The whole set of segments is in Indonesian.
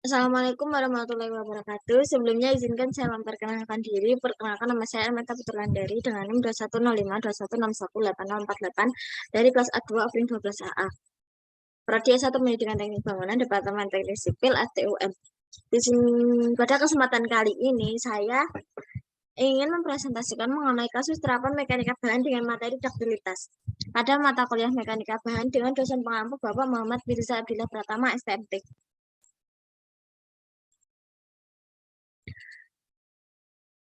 Assalamualaikum warahmatullahi wabarakatuh. Sebelumnya izinkan saya memperkenalkan diri. Perkenalkan nama saya Meta Putulandari dengan NIM 210521618048 dari kelas A2 Offering 12AA. Prodi S1 Pendidikan Teknik Bangunan Departemen Teknik Sipil FTUM. Pada kesempatan kali ini saya ingin mempresentasikan mengenai kasus terapan mekanika bahan dengan materi duktilitas pada mata kuliah mekanika bahan dengan dosen pengampu Bapak Muhammad Mirza Abdillah Pratama STMT.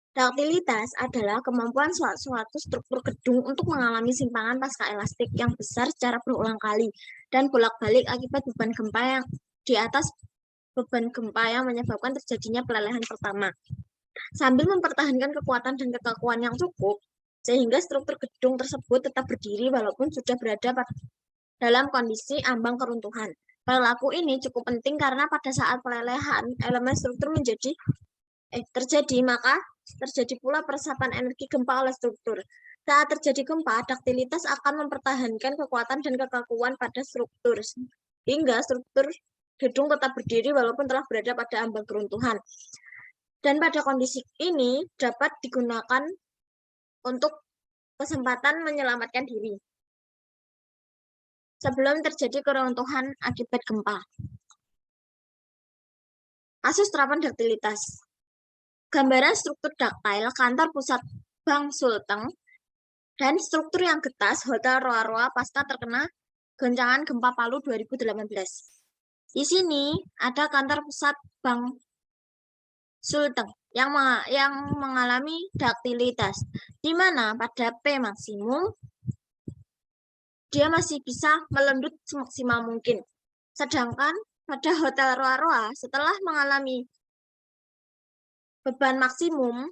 Duktilitas adalah kemampuan suatu struktur gedung untuk mengalami simpangan pasca elastik yang besar secara berulang kali dan bolak-balik akibat beban gempa yang di atas beban gempa yang menyebabkan terjadinya pelelehan pertama, sambil mempertahankan kekuatan dan kekakuan yang cukup, sehingga struktur gedung tersebut tetap berdiri walaupun sudah berada dalam kondisi ambang keruntuhan. Perilaku ini cukup penting karena pada saat pelelehan, elemen struktur terjadi, maka terjadi pula peresapan energi gempa oleh struktur. Saat terjadi gempa, duktilitas akan mempertahankan kekuatan dan kekakuan pada struktur, hingga struktur gedung tetap berdiri walaupun telah berada pada ambang keruntuhan. Dan pada kondisi ini dapat digunakan untuk kesempatan menyelamatkan diri sebelum terjadi keruntuhan akibat gempa. Kasus terapan duktilitas. Gambaran struktur daktil kantor pusat Bank Sulteng dan struktur yang getas Hotel Roa-Roa pasca terkena goncangan gempa Palu 2018. Di sini ada kantor pusat Bank Sulteng yang mengalami duktilitas, di mana pada P maksimum dia masih bisa melendut semaksimal mungkin. Sedangkan pada Hotel Roa-Roa setelah mengalami beban maksimum,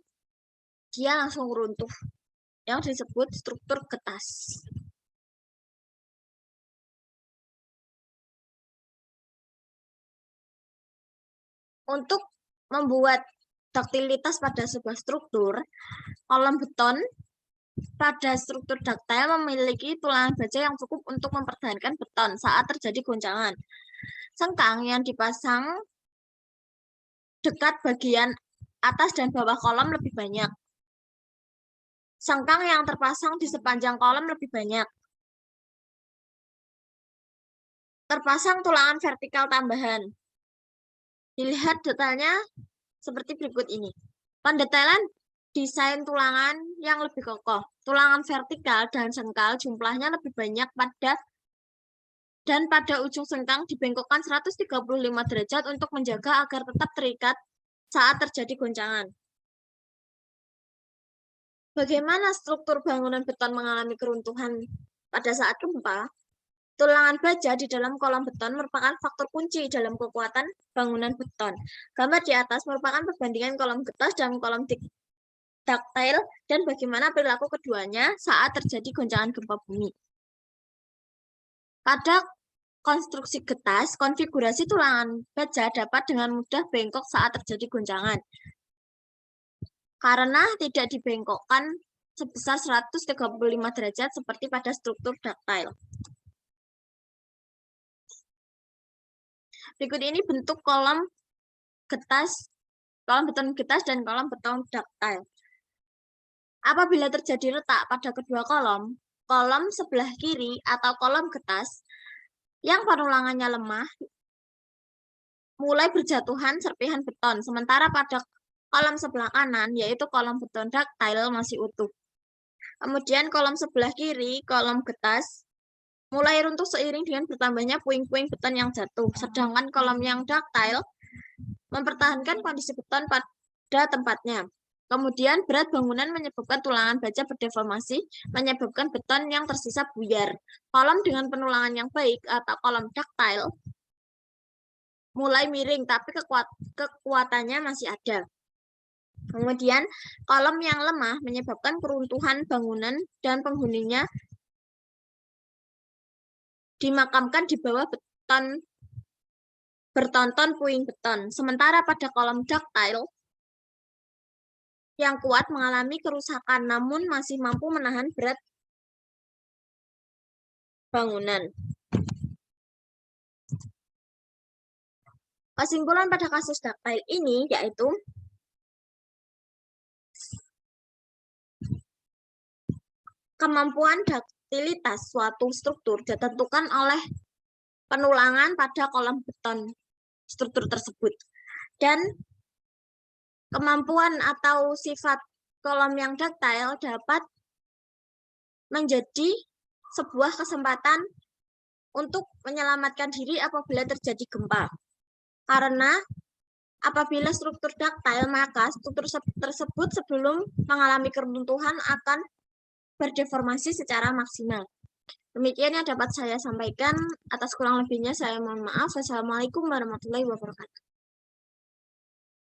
dia langsung runtuh, yang disebut struktur getas. Untuk membuat duktilitas pada sebuah struktur, kolom beton pada struktur daktil memiliki tulangan baja yang cukup untuk mempertahankan beton saat terjadi goncangan. Sengkang yang dipasang dekat bagian atas dan bawah kolom lebih banyak. Sengkang yang terpasang di sepanjang kolom lebih banyak. Terpasang tulangan vertikal tambahan. Dilihat detailnya seperti berikut ini. Pendetailan desain tulangan yang lebih kokoh. Tulangan vertikal dan sengkal jumlahnya lebih banyak dan pada ujung sengkang dibengkokkan 135 derajat untuk menjaga agar tetap terikat saat terjadi goncangan. Bagaimana struktur bangunan beton mengalami keruntuhan pada saat gempa? Tulangan baja di dalam kolom beton merupakan faktor kunci dalam kekuatan bangunan beton. Gambar di atas merupakan perbandingan kolom getas dan kolom daktil dan bagaimana perilaku keduanya saat terjadi goncangan gempa bumi. Pada konstruksi getas, konfigurasi tulangan baja dapat dengan mudah bengkok saat terjadi goncangan, karena tidak dibengkokkan sebesar 135 derajat seperti pada struktur daktil. Berikut ini bentuk kolom beton getas dan kolom beton daktil. Apabila terjadi retak pada kedua kolom sebelah kiri atau kolom getas yang penulangannya lemah mulai berjatuhan serpihan beton, sementara pada kolom sebelah kanan, yaitu kolom beton daktil, masih utuh. Kemudian kolom sebelah kiri, kolom getas, mulai runtuh seiring dengan bertambahnya puing-puing beton yang jatuh. Sedangkan kolom yang daktil mempertahankan kondisi beton pada tempatnya. Kemudian berat bangunan menyebabkan tulangan baja berdeformasi, menyebabkan beton yang tersisa buyar. Kolom dengan penulangan yang baik atau kolom daktil mulai miring, tapi kekuatannya masih ada. Kemudian kolom yang lemah menyebabkan keruntuhan bangunan dan penghuninya dimakamkan di bawah beton bertonton puing beton. Sementara pada kolom daktil yang kuat mengalami kerusakan namun masih mampu menahan berat bangunan. Kesimpulan pada kasus ductile ini yaitu kemampuan duktilitas suatu struktur ditentukan oleh penulangan pada kolom beton struktur tersebut. Dan kemampuan atau sifat kolom yang ductile dapat menjadi sebuah kesempatan untuk menyelamatkan diri apabila terjadi gempa. Karena apabila struktur ductile, maka struktur tersebut sebelum mengalami keruntuhan akan berdeformasi secara maksimal. Demikian yang dapat saya sampaikan. Atas kurang lebihnya saya mohon maaf. Wassalamualaikum warahmatullahi wabarakatuh.